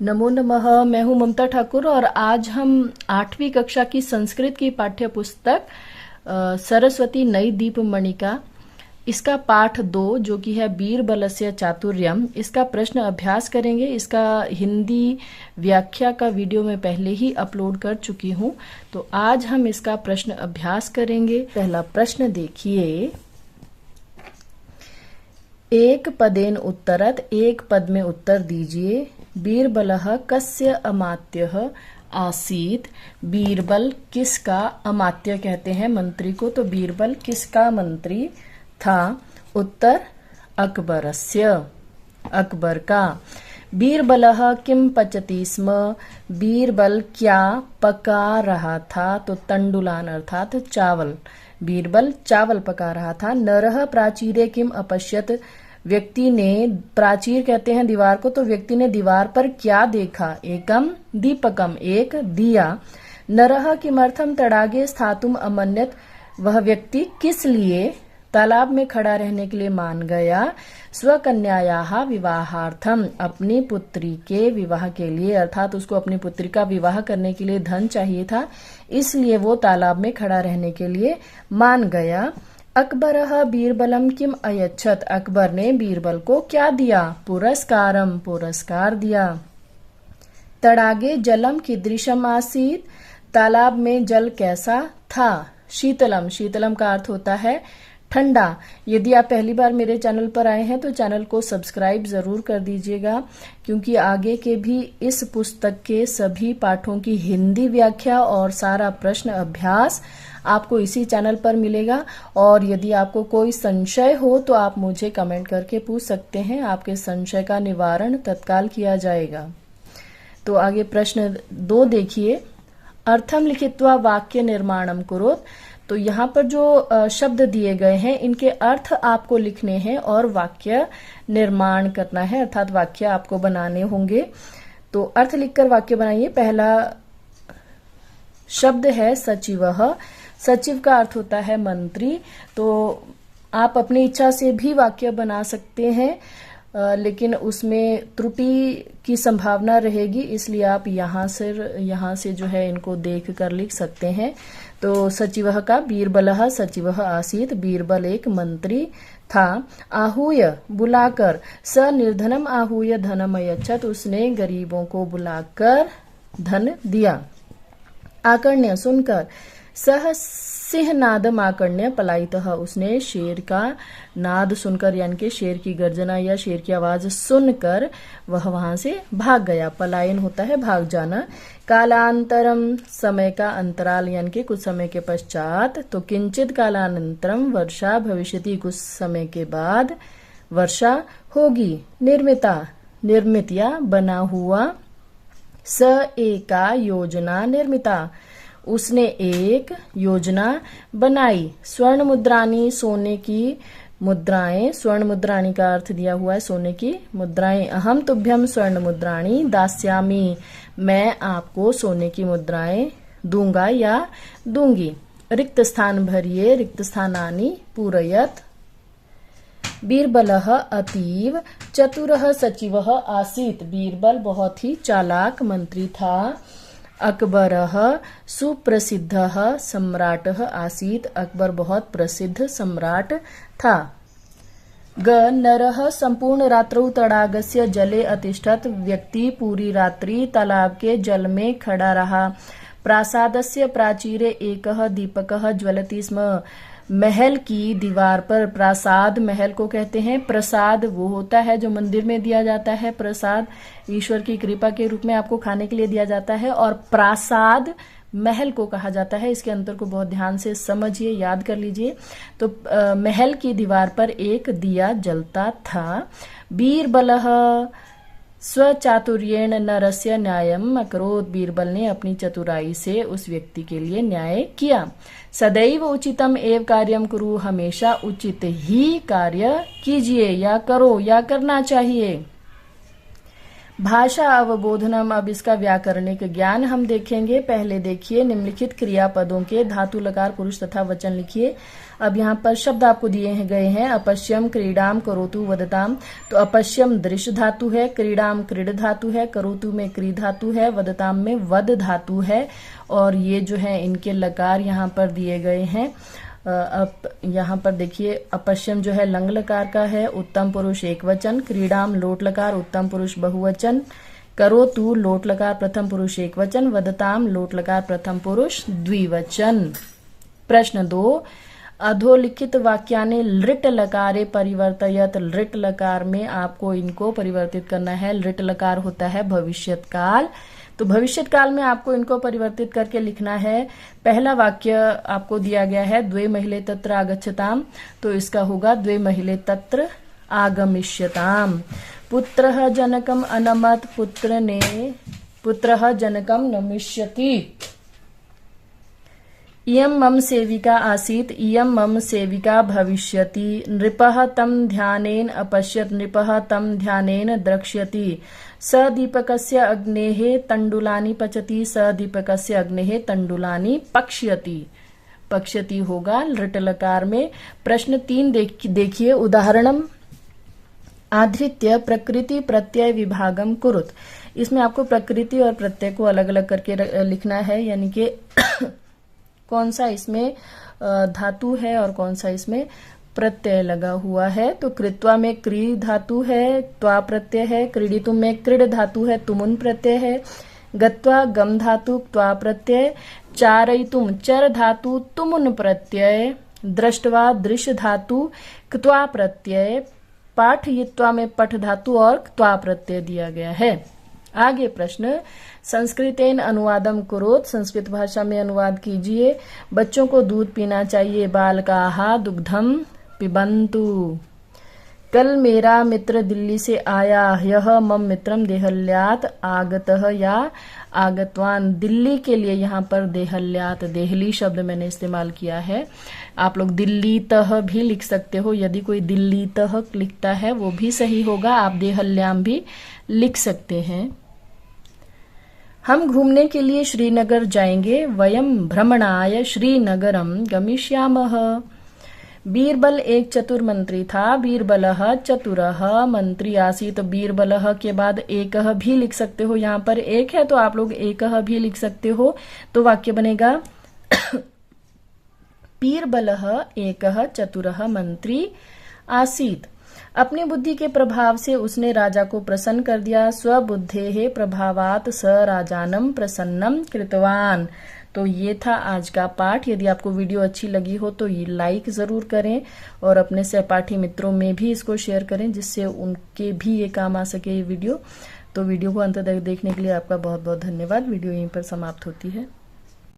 नमो नमः। मैं हूं ममता ठाकुर और आज हम 8वीं कक्षा की संस्कृत की पाठ्य पुस्तक सरस्वती नई दीपमणिका इसका पाठ 2 जो कि है बीरबलस्य चातुर्यम, इसका प्रश्न अभ्यास करेंगे। इसका हिंदी व्याख्या का वीडियो मैं पहले ही अपलोड कर चुकी हूं, तो आज हम इसका प्रश्न अभ्यास करेंगे। पहला प्रश्न देखिए। एक पदेन उत्तरत, एक पद में उत्तर दीजिए। बीरबलः कस्य अमात्यः आसीत। बीरबल किसका अमात्य कहते हैं मंत्री को, तो बीरबल किसका मंत्री था? उत्तर अकबरस्य, अकबर का। बीरबलः किम पचति स्म। बीरबल क्या पका रहा था, तो तंडुलान अर्थात चावल। बीरबल चावल पका रहा था। नरः प्राचीरे किम अपश्यत। व्यक्ति ने, प्राचीर कहते हैं दीवार को, तो व्यक्ति ने दीवार पर क्या देखा? एकम दीपकम, एक दिया। नरः किमर्थम तडागे स्थातुम अमन्यत। वह व्यक्ति किस लिए तालाब में खड़ा रहने के लिए मान गया? स्वकन्यायाः विवाहार्थम, अपनी पुत्री के विवाह के लिए, अर्थात उसको अपनी पुत्री का विवाह करने के लिए धन चाहिए था, इसलिए वो तालाब में खड़ा रहने के लिए मान गया। अकबरः बीरबलम किम अयच्छत। अकबर ने बीरबल को क्या दिया? पुरस्कारम, पुरस्कार दिया। तडागे जलम कीदृशम आसीत। तालाब में जल कैसा था? शीतलम, शीतलम का अर्थ होता है ठंडा। यदि आप पहली बार मेरे चैनल पर आए हैं तो चैनल को सब्सक्राइब जरूर कर दीजिएगा, क्योंकि आगे के भी इस पुस्तक के सभी पाठों की हिंदी व्याख्या और सारा प्रश्न अभ्यास आपको इसी चैनल पर मिलेगा। और यदि आपको कोई संशय हो तो आप मुझे कमेंट करके पूछ सकते हैं, आपके संशय का निवारण तत्काल किया जाएगा। तो आगे प्रश्न 2 देखिए। अर्थम लिखित्वा वाक्य निर्माणम कुरुत। तो यहाँ पर जो शब्द दिए गए हैं इनके अर्थ आपको लिखने हैं और वाक्य निर्माण करना है, अर्थात वाक्य आपको बनाने होंगे। तो अर्थ लिखकर वाक्य बनाइए। पहला शब्द है सचिवः। सचिव का अर्थ होता है मंत्री। तो आप अपनी इच्छा से भी वाक्य बना सकते हैं, लेकिन उसमें त्रुटि की संभावना रहेगी, इसलिए आप यहाँ से जो है इनको देख कर लिख सकते हैं। तो सचिवः का बीरबलः सचिवः आसीत, बीरबल एक मंत्री था। आहूय बुलाकर, स निर्धनम आहूय धनम अयच्छत, उसने गरीबों को बुलाकर धन दिया। आकर्ण्य सुनकर, सह सिंह नादम आकर्ण्य पलायितः, उसने शेर का नाद सुनकर यानी कि शेर की गर्जना या शेर की आवाज सुनकर वह वहां से भाग गया। पलायन होता है भाग जाना। कालांतरम, समय का अंतराल यानी कि कुछ समय के पश्चात। तो किंचित कालानंतरम वर्षा भविष्यति, कुछ समय के बाद वर्षा होगी। निर्मिता, निर्मित या बना हुआ। स एका योजना निर्मिता, उसने एक योजना बनाई। स्वर्ण मुद्रानी, सोने की मुद्राएं। स्वर्ण मुद्राणी का अर्थ दिया हुआ है सोने की मुद्राएं। अहम तुभ्यम स्वर्ण मुद्राणी दास्यामी, मैं आपको सोने की मुद्राएं दूंगा या दूंगी। रिक्त स्थान भरिए, रिक्त स्थानानि पूरयत। बीरबलः अतीव चतुरः सचिवः आसीत, बीरबल बहुत ही चालाक मंत्री था। अकबरः सुप्रसिद्धः सम्राटः आसीत, अकबर बहुत प्रसिद्ध सम्राट था। ग नरः संपूर्ण रात्रौ तडागस्य जले अतिष्ठत, व्यक्ति पूरी रात्रि तालाब के जल में खड़ा रहा। प्रासादस्य प्राचीरे एकः दीपकः ज्वलति स्म, महल की दीवार पर, प्रासाद महल को कहते हैं, प्रसाद वो होता है जो मंदिर में दिया जाता है, प्रसाद ईश्वर की कृपा के रूप में आपको खाने के लिए दिया जाता है, और प्रासाद महल को कहा जाता है। इसके अंतर को बहुत ध्यान से समझिए, याद कर लीजिए। तो महल की दीवार पर एक दिया जलता था। बीरबलः स्वचातुर्येण नरस्य न्यायम अकरोत्, बीरबल ने अपनी चतुराई से उस व्यक्ति के लिए न्याय किया। सदैव उचितम एव कार्यम कुरु, हमेशा उचित ही कार्य कीजिए या करो या करना चाहिए। भाषा अवबोधनम, अब इसका व्याकरणिक ज्ञान हम देखेंगे। पहले देखिए निम्नलिखित क्रियापदों के धातु लकार पुरुष तथा वचन लिखिए। अब यहाँ पर शब्द आपको दिए गए हैं, अपश्यम, क्रीडाम, करोतु, वदताम। तो अपश्यम दृश्य धातु है, क्रीडाम क्रीड धातु है, करोतु में क्री धातु है, वदताम में वद धातु है। और ये जो है इनके लकार यहाँ पर दिए गए हैं। अब यहाँ पर देखिए अपश्यम जो है लंग लकार का है, उत्तम पुरुष एक वचन। क्रीडाम लोट लकार उत्तम पुरुष बहुवचन। करोतु लोट लकार प्रथम पुरुष एक वचन। वदताम लोट लकार प्रथम पुरुष द्विवचन। प्रश्न 2, अधोलिखित वाक्यानि लृट लकारे परिवर्तयत। लृट लकार में आपको इनको परिवर्तित करना है। लृट लकार होता है भविष्यत काल, तो भविष्यत काल में आपको इनको परिवर्तित करके लिखना है। पहला वाक्य आपको दिया गया है द्वे महिले तत्र आगच्छताम, तो इसका होगा द्वे महिले तत्र आगमिष्यताम। पुत्रः जनकम अनमत, पुत्रः जनकम नमिष्यति। इयं मम सेविका आसीत्, इयं मम सेविका भविष्यति। नृपः तं ध्यानेन अपश्यत्, नृपः तं ध्यानेन द्रक्ष्यति। स दीपकस्य अग्नेः तण्डुलानि पचति, स दीपकस्य अग्नेः तण्डुलानि पक्ष्यति। पक्ष्यति होगा लृट लकार में। प्रश्न 3 देखिए, उदाहरणम आधृत्य प्रकृति प्रत्यय विभागम कुरुत। इसमें आपको प्रकृति और प्रत्यय को अलग अलग करके लिखना है, यानी कि कौन सा इसमें धातु है और कौन सा इसमें प्रत्यय लगा हुआ है। तो कृत्वा में क्री धातु है, त्वा प्रत्यय है। क्रीडितुम में क्रीड धातु है, तुमुन प्रत्यय है। गत्वा गम धातु, त्वा प्रत्यय। चारयितुम चर धातु, तुमुन प्रत्यय। दृष्टवा दृश्य धातु, क्त्वा प्रत्यय। पाठयित्वा में पठ धातु और क्त्वा प्रत्यय दिया गया है। आगे प्रश्न, संस्कृतेन अनुवादम कुरोत। संस्कृत भाषा में अनुवाद कीजिए। बच्चों को दूध पीना चाहिए, बालकाः दुग्धम पिबन्तु। कल मेरा मित्र दिल्ली से आया, यह मम मित्रम देहल्यात आगतः या आगतवान। दिल्ली के लिए यहाँ पर देहल्यात देहली शब्द मैंने इस्तेमाल किया है। आप लोग दिल्ली तह भी लिख सकते हो, यदि कोई दिल्ली तह लिखता है वो भी सही होगा। आप देहल्याम भी लिख सकते हैं। हम घूमने के लिए श्रीनगर जाएंगे, वयम भ्रमणाय श्रीनगरम गमिष्यामः। बीरबल एक चतुर मंत्री था, बीरबलः चतुरः मंत्री आसीत्। बीरबलः के बाद एकः भी लिख सकते हो, यहाँ पर एक है तो आप लोग एकः भी लिख सकते हो। तो वाक्य बनेगा बीरबलः एकः चतुरः मंत्री आसीत्। अपनी बुद्धि के प्रभाव से उसने राजा को प्रसन्न कर दिया। स्वबुद्धेः प्रभावात् स राजानम प्रसन्नम कृतवान। तो ये था आज का पाठ। यदि आपको वीडियो अच्छी लगी हो तो ये लाइक जरूर करें और अपने सहपाठी मित्रों में भी इसको शेयर करें, जिससे उनके भी ये काम आ सके ये वीडियो। तो वीडियो को अंत तक देखने के लिए आपका बहुत बहुत धन्यवाद। वीडियो यहीं पर समाप्त होती है।